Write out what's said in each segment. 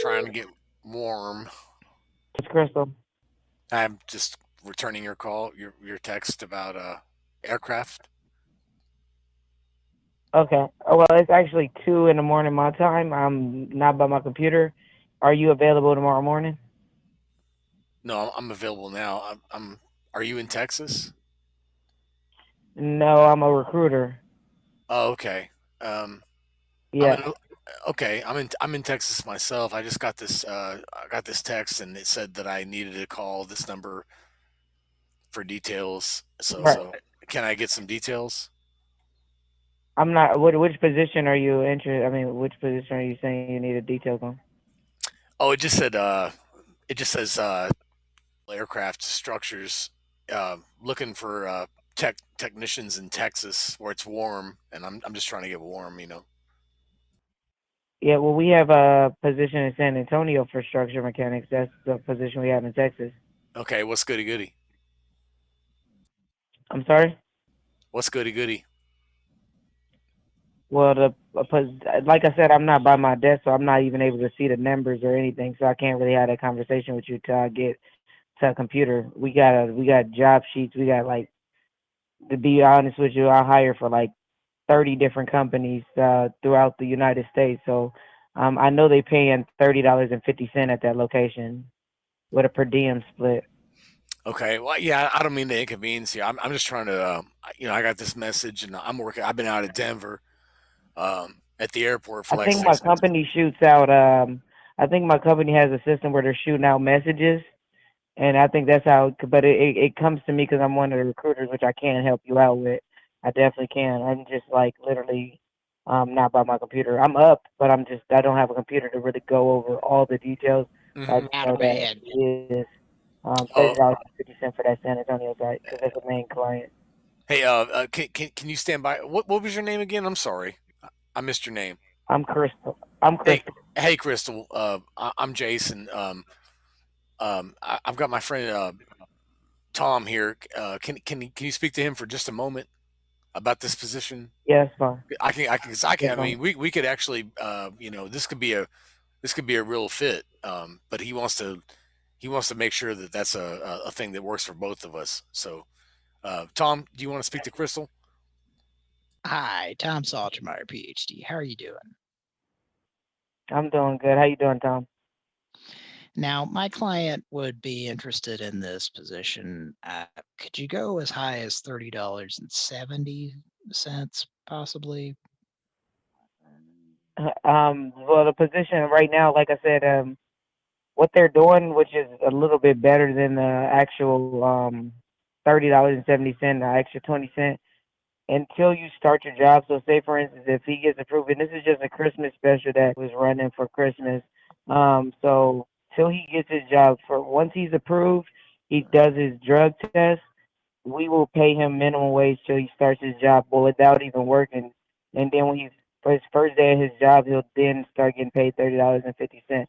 trying to get warm. It's Crystal. I'm just returning your call, your text about aircraft. Okay. Well, it's actually 2 in the morning my time. I'm not by my computer. Are you available tomorrow morning? No, I'm available now. Are you in Texas? No, I'm a recruiter. Oh, okay. Um, I'm Yeah. in. Okay, I'm in Texas myself. I just got this. I got this text, and it said that I needed to call this number for details. So, Right. so can I get some details? I'm not. Which position are you interested? I mean, which position are you saying you needed details on? Oh, it just said. It just says aircraft structures. Looking for technicians in Texas where it's warm, and I'm just trying to get warm. Yeah. Well, we have a position in San Antonio for structure mechanics. That's the position we have in Texas. Okay, what's goody goody? I'm sorry. What's goody goody? Well, like I said, I'm not by my desk, so I'm not even able to see the numbers or anything. So I can't really have that conversation with you till I get to a computer. We got job sheets. We got like, to be honest with you, I hire for like 30 different companies throughout the United States. So I know they paying $30.50 at that location with a per diem split. Okay, well, yeah, I don't mean to inconvenience you. I'm just trying to, I got this message, and I'm working. I've been out of Denver, at the airport for I like think my 6 months. company shoots out. I think my company has a system where they're shooting out messages, and I think that's how. But it comes to me because I'm one of the recruiters, which I can help you out with. I definitely can. I'm just like literally not by my computer. I'm up, but I don't have a computer to really go over all the details. I Hmm. just Out know of my that head. it is Oh, $30.50 for that San Antonio site because that's the main client. hey, can you stand by? What was your name again? I'm sorry, I missed your name. I'm Crystal. I'm Hey, Crystal. hey, Crystal. I'm Jason. I've got my friend Tom here. Can you speak to him for just a moment about this position? Yes, fine. I can. Yes, I fine. mean, we could actually, this could be a real fit. But he wants to make sure that that's a thing that works for both of us. So, Tom, do you want to speak to Crystal? Hi, Tom Saltermeyer, PhD. How are you doing? I'm doing good. How you doing, Tom? Now, my client would be interested in this position. Could you go as high as $30.70, possibly? Well, the position right now, like I said, what they're doing, which is a little bit better than the actual $30.70, the extra 20 cent, until you start your job. So, say for instance, if he gets approved, and this is just a Christmas special that was running for Christmas. So till he gets his job, for once he's approved, he does his drug test. We will pay him minimum wage till he starts his job, but without even working. And then when he's for his first day of his job, he'll then start getting paid $30.50.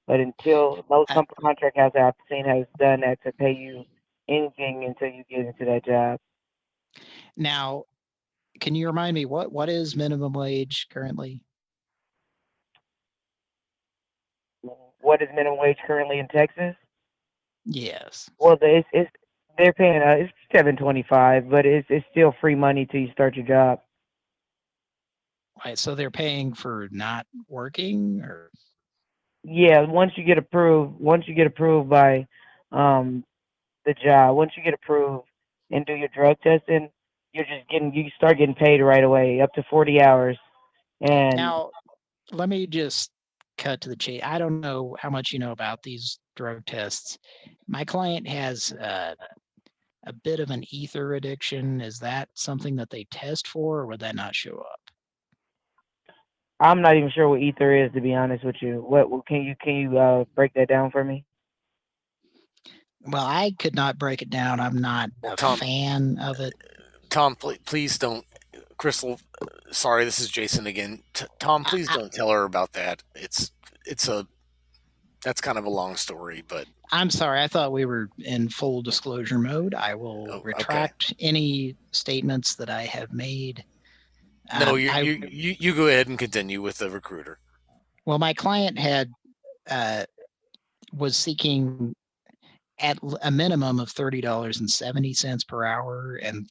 But until most Uh, contract houses I've seen has done that to pay you anything until you get into that job. now, can you remind me what is minimum wage currently? What is minimum wage currently in Texas? Yes. Well, it's they're paying it's 7.25, but it's still free money till you start your job. Right. So they're paying for not working, or Yeah, once you get approved by um the job, once you get approved and do your drug testing, you start getting paid right away, up to 40 hours. And now let me just cut to the chase. I don't know how much you know about these drug tests. My client has a bit of an ether addiction. Is that something that they test for, or would that not show up? I'm not even sure what ether is, to be honest with you. What can you break that down for me? Well, I could not break it down. I'm not Well, a Tom, fan of it. Please don't. Crystal, sorry, this is Jason again. Tom, I, please I, don't tell her about that. It's a that's kind of a long story, but I'm sorry. I thought we were in full disclosure mode. I will oh, okay. retract any statements that I have made. No, you I you you you go ahead and continue with the recruiter. Well, my client had was seeking at a minimum of $30.70 per hour and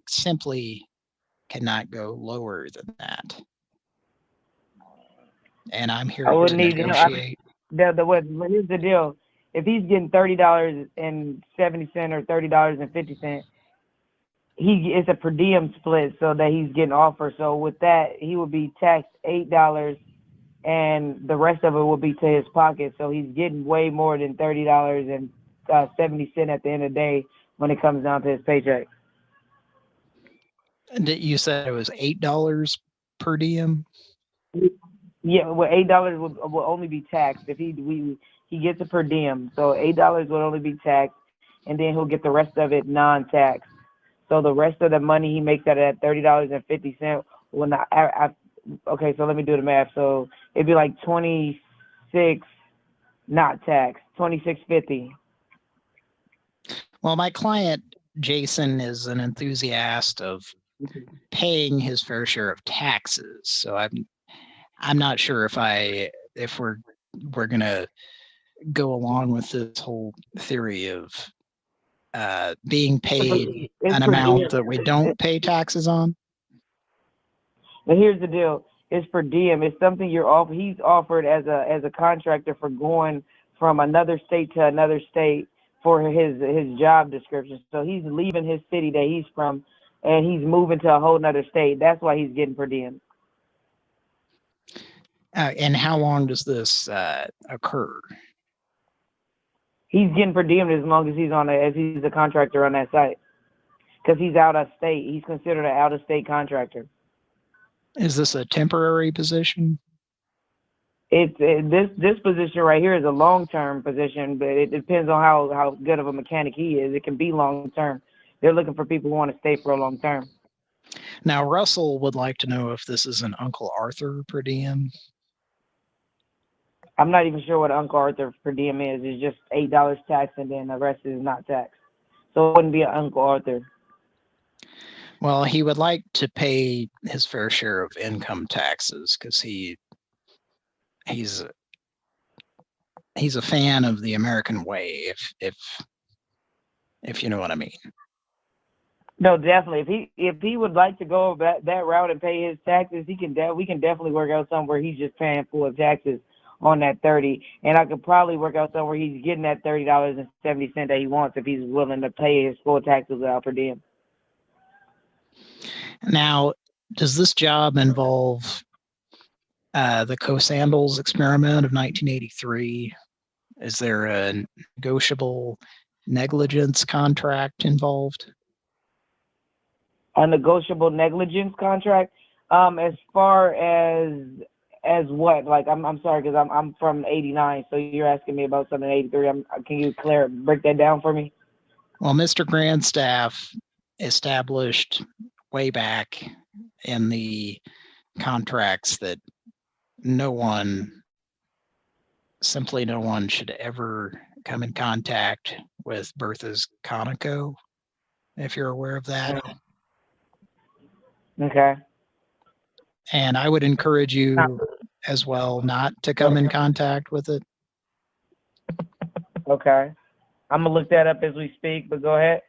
simply cannot go lower than that. And I'm I here would to need negotiate. here's the deal. If he's getting $30.70 or $30.50, it's a per diem split, so that he's getting offered. So with that, he would be taxed $8, and the rest of it will be to his pocket. So he's getting way more than $30.70 at the end of the day when it comes down to his paycheck. You said it was $8 per diem? Yeah, well, $8 will only be taxed if he gets a per diem. So $8 will only be taxed, and then he'll get the rest of it non-tax. So the rest of the money he makes out of that $30.50 will not. Okay, so let me do the math. So it'd be like 26, not taxed, 26.50. Well, my client Jason is an enthusiast of paying his fair share of taxes, so I'm not sure if we're gonna go along with this whole theory of being paid an amount that we don't pay taxes on. But here's the deal: it's per diem. It's something he's offered as a contractor for going from another state to another state for his job description. So he's leaving his city that he's from, and he's moving to a whole nother state. That's why he's getting per diem. And how long does this occur? He's getting per diem as long as he's a contractor on that site, because he's out of state. He's considered an out of state contractor. Is this a temporary position? This position right here is a long-term position, but it depends on how good of a mechanic he is. It can be long-term. They're looking for people who want to stay for a long term. Now, Russell would like to know if this is an Uncle Arthur per diem. I'm not even sure what Uncle Arthur per diem is. It's just $8 tax, and then the rest is not taxed. So it wouldn't be an Uncle Arthur. Well, he would like to pay his fair share of income taxes because he's a fan of the American way, if you know what I mean. No, definitely. If he would like to go that route and pay his taxes, we can definitely work out something where he's just paying full taxes on that 30, and I could probably work out somewhere he's getting that $30.70 that he wants if he's willing to pay his full taxes without per diem. Now, does this job involve the Co-Sandals experiment of 1983? Is there a negotiable negligence contract involved? A negotiable negligence contract? As far as what? Like, I'm sorry, because I'm from '89, so you're asking me about something in '83. Can you break that down for me? Well, Mr. Grandstaff established way back in the contracts that no one should ever come in contact with Bertha's Conoco, if you're aware of that. Okay. And I would encourage you as well not to come in contact with it. Okay. I'm going to look that up as we speak, but go ahead.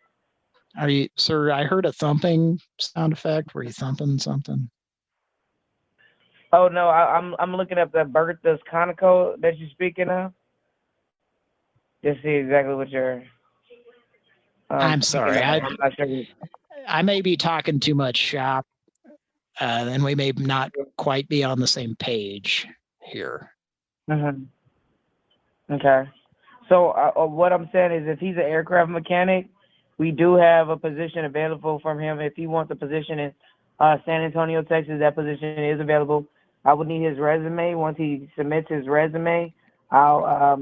Are you, sir? I heard a thumping sound effect. Were you thumping something? Oh no, I'm looking up the Bertha's Conoco that you're speaking of. Just see exactly what you're. I'm sorry. I'm not sure. I may be talking too much shop, and we may not quite be on the same page here. Mm-hmm. Okay. So what I'm saying is, if he's an aircraft mechanic, we do have a position available from him. If he wants a position in San Antonio, Texas, that position is available. I would need his resume. Once he submits his resume, I'll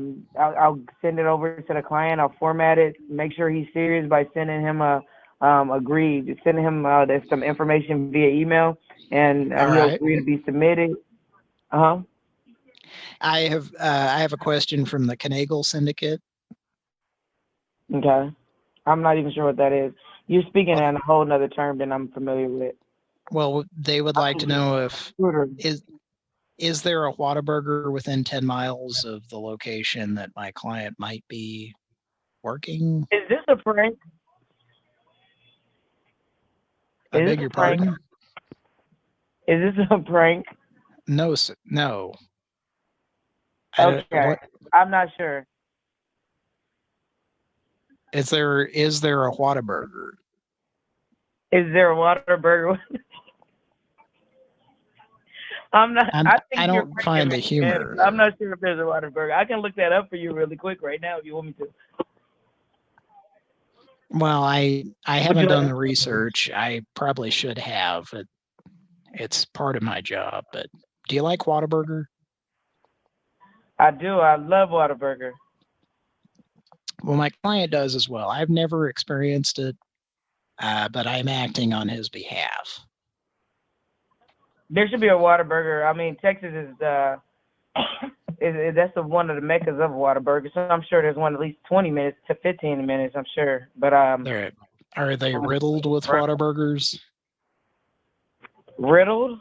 send it over to the client. I'll format it. Make sure he's serious by sending him sending him there's some information via email, and he'll agree to be submitted. I have a question from the Kanagle Syndicate. Okay. I'm not even sure what that is. You're speaking in a whole nother term than I'm familiar with. Well, they would like to know Is there a Whataburger within 10 miles of the location that my client might be working? Is this a prank? I Is beg this your a prank? pardon? Is this a prank? No, no. I don't, Okay, what I'm not sure. is there a Whataburger? Is there a Whataburger? I'm not. I I think you're don't find pranking the me, man. humor. I'm not sure if there's a Whataburger. I can look that up for you really quick right now if you want me to. Well, I Would haven't you done like? the research. I probably should have. It's part of my job. But do you like Whataburger? I do. I love Whataburger. Well, my client does as well. I've never experienced it, but I'm acting on his behalf. There should be a Whataburger. I mean, Texas is that's one of the meccas of Whataburger. So I'm sure there's one at least 20 minutes to 15 minutes. I'm sure, but Are they riddled with Whataburgers? riddled.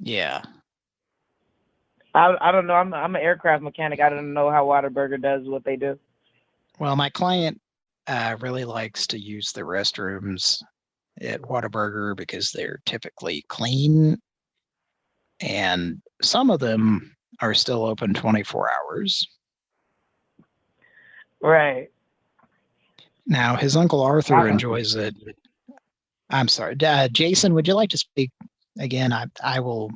Yeah. I don't know. I'm an aircraft mechanic. I don't know how Whataburger does what they do. Well, my client really likes to use the restrooms at Whataburger because they're typically clean, and some of them are still open 24 hours. Right. Now, his uncle Arthur enjoys it. I'm sorry, Jason. Would you like to speak again? I will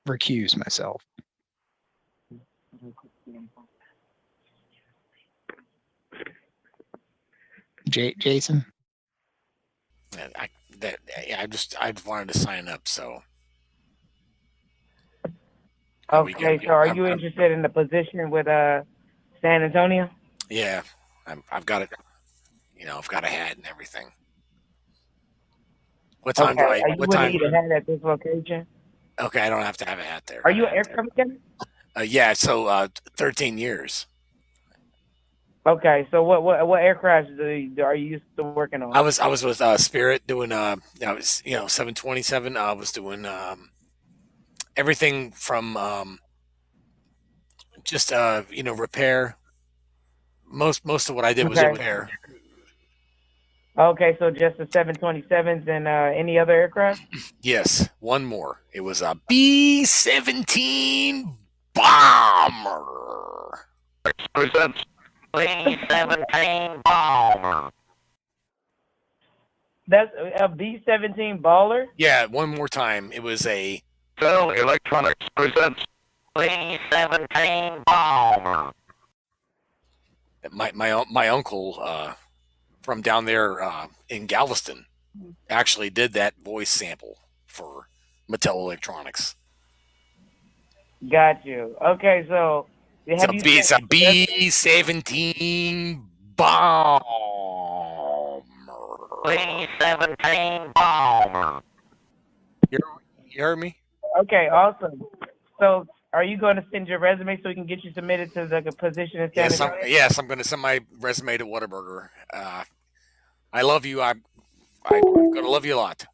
recuse myself. Jason. I wanted to sign up. So Okay. So are you interested in the position with San Antonio? Yeah, I've got it. I've got a hat and everything. What time Okay. do I? Are you What willing time? to have at this location? Okay, I don't have to have a hat there. Are you an aircraft mechanic? Yeah. So 13 years. Okay. So what aircraft are you used to working on? I was with Spirit doing I was 727. I was doing everything from just repair. Most of what I did was Okay. repair. Okay. So just the 727s and any other aircraft? Yes, one more. It was a B-17 bomber. Presents B-17 bomber. That's a B-17 baller. Yeah, one more time. It was a Bell Electronics presents B-17 bomber. my uncle from down there in Galveston actually did that voice sample for Mattel Electronics. Got you. Okay. So It's a B-17 bomber. B-17 bomber. You heard me? Okay. Awesome. So are you going to send your resume so we can get you submitted to the position in San Antonio? Yes, I'm going to send my resume to Whataburger. I love you. I'm going to love you a lot.